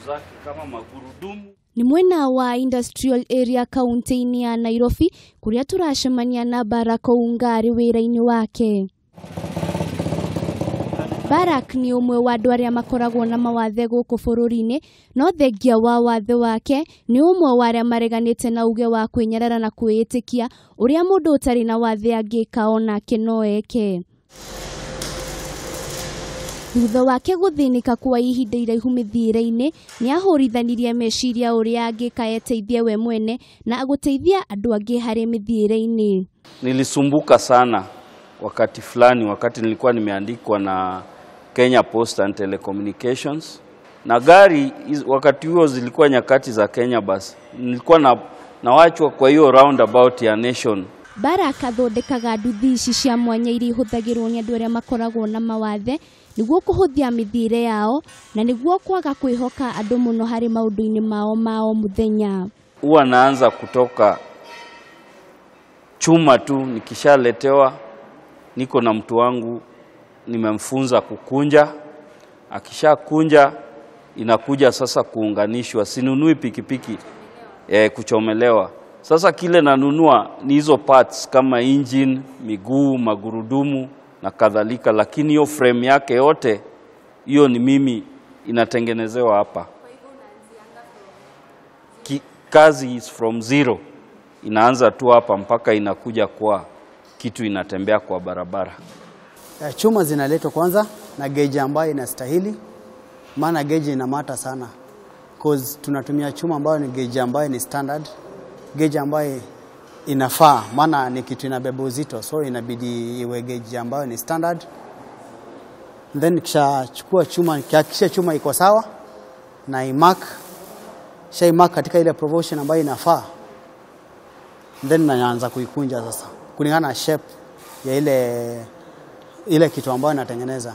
zake kama magurudumu. Ni mwena wa industrial area kaunti-ini ya Nairobi kuria turacemania na Barrack Ounga ari wira-ini wake. Barrack ni umwe wa andu aria makoragwo na mawathe guku bururini, no thengia wa wathe wake ni umwe wa aria mareganite na uge wa kwinyarara na kwiitikia uria mundu utari na wathe angika ona kinoeke. Thutha wake guthinika kwa ihinda iraihu mithiire-ini ni ahurithanirie meciria uria angika eteithie we mwene na aguteithia andu angi hari mithiire-ini. Nilisumbuka sana wakati fulani, wakati nilikuwa nimeandikwa na Kenya Post and Telecommunications na gari wakati huo zilikuwa nyakati za Kenya bus. Nilikuwa nawachwa kwa hiyo roundabout ya Nation. Barrack athondekaga nduthi ici cia mwanya iria ihuthagirwo ni andu aria makoragwo na mawathe niguo kuhuthia mithiire yao na niguo kwaga kwihoka andu muno hari maundu-ini mao muthenya. Huwa naanza kutoka chuma tu, nikishaletewa niko na mtu wangu nimemfunza kukunja, akishakunja inakuja sasa kuunganishwa. Sinunui pikipiki kuchomelewa. Sasa kile nanunua ni hizo parts kama engine, miguu, magurudumu na kadhalika, lakini hiyo frame yake yote hiyo ni mimi inatengenezewa hapa. Kazi is from zero. Inaanza tu hapa mpaka inakuja kwa kitu inatembea kwa barabara. Chuma zinaletwa kwanza na gauge ambayo inastahili, maana gauge inamata sana. Cause tunatumia chuma ambayo ni gauge ambayo ni standard, gauge ambayo inafaa, maana ni kitu inabeba uzito, so inabidi iwe gauge ambayo ni standard. Then kisha chukua chuma, kisha chuma iko sawa na imark, imark katika ile proportion ambayo inafaa. Then naanza kuikunja sasa kulingana na shape ya ile kitu ambayo natengeneza.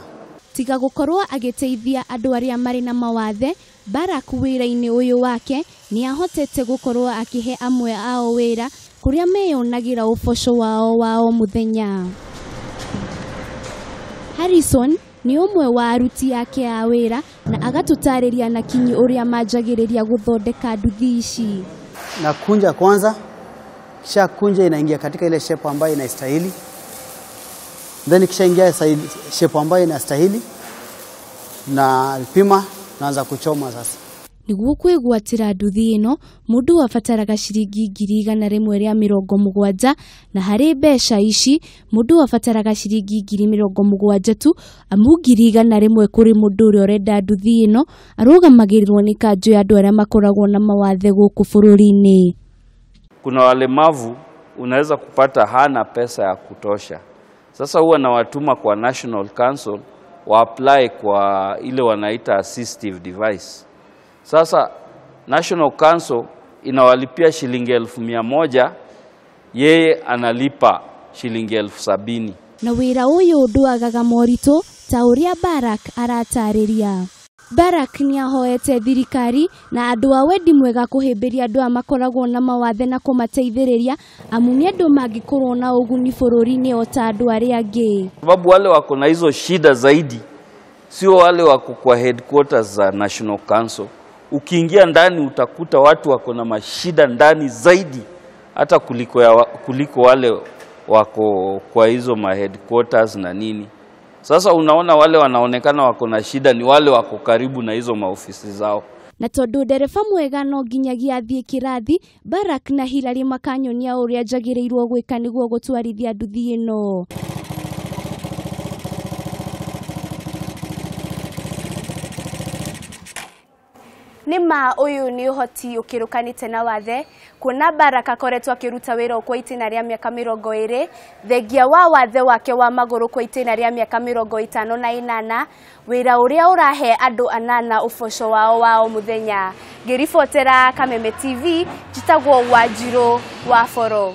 Tiga gukorwo agiteithia andu aria mari na mawathe, Barrack wira-ini uyu wake ni ahotete gukorwo akihe amwe ao wira kuria meyonagira uboco wao muthenya. Harrison ni umwe wa aruti yake a wira na agatutariria na kinyi uria manjagiriria guthondeka nduthi ici. Na kunja kwanza, kisha kunja inaingia katika ile shape ambayo inastahili. Then kisha ingia shape ambayo inastahili na alpima naanza kuchoma sasa. Niguo kwigwatira nduthi ino mundu abataraga ciringi 170 na hari mbeca ici mundu abataraga ciringi 70 tu, amu 100 kuri mundu uria urenda nduthi ino arugamagirirwo ni kanjo ya andu aria makoragwo na mawathe guku bururini. Kuna walemavu unaweza kupata hana pesa ya kutosha. Sasa huwa na watuma kwa National Council wa apply kwa ile wanaita assistive device. Sasa National Council inawalipia shilingi 1,100, yeye analipa shilingi 70,000. Na wira uyu nduagaga morito ta uria Barrack aratariria. Barrack ni ahoete thirikari na andu a wendi mwega kuhimbiria andu makoragwo na mawathe na kumateithiriria amu ni andu mangikorwo na uguni bururini o ta andu aria angi. Sababu wale wako na hizo shida zaidi sio wale wako kwa headquarters za National Council. Ukiingia ndani utakuta watu wako na mashida ndani zaidi hata kuliko wale wako kwa hizo ma headquarters na nini. Sasa unaona wale wanaonekana wako na shida ni wale wako karibu na hizo maofisi zao. Na tondu ndereba mwega no nginyagia athie kirathi, Barrack na Hilary makanyonia uria jagirirwo gwika niguo gutwarithia nduthi ino. Nima uyu ni uhoti ukirukanite na wathe kuna Barrack akoretwo akiruta wira kwa itina ria miaka 20 thengia wa wathe wake wa maguru kwa itina ria miaka 58 wira uria urahe andu 8 uboco wao muthenya. Ngiribotera Kameme TV, jitagwo Wanjiru wa Boro.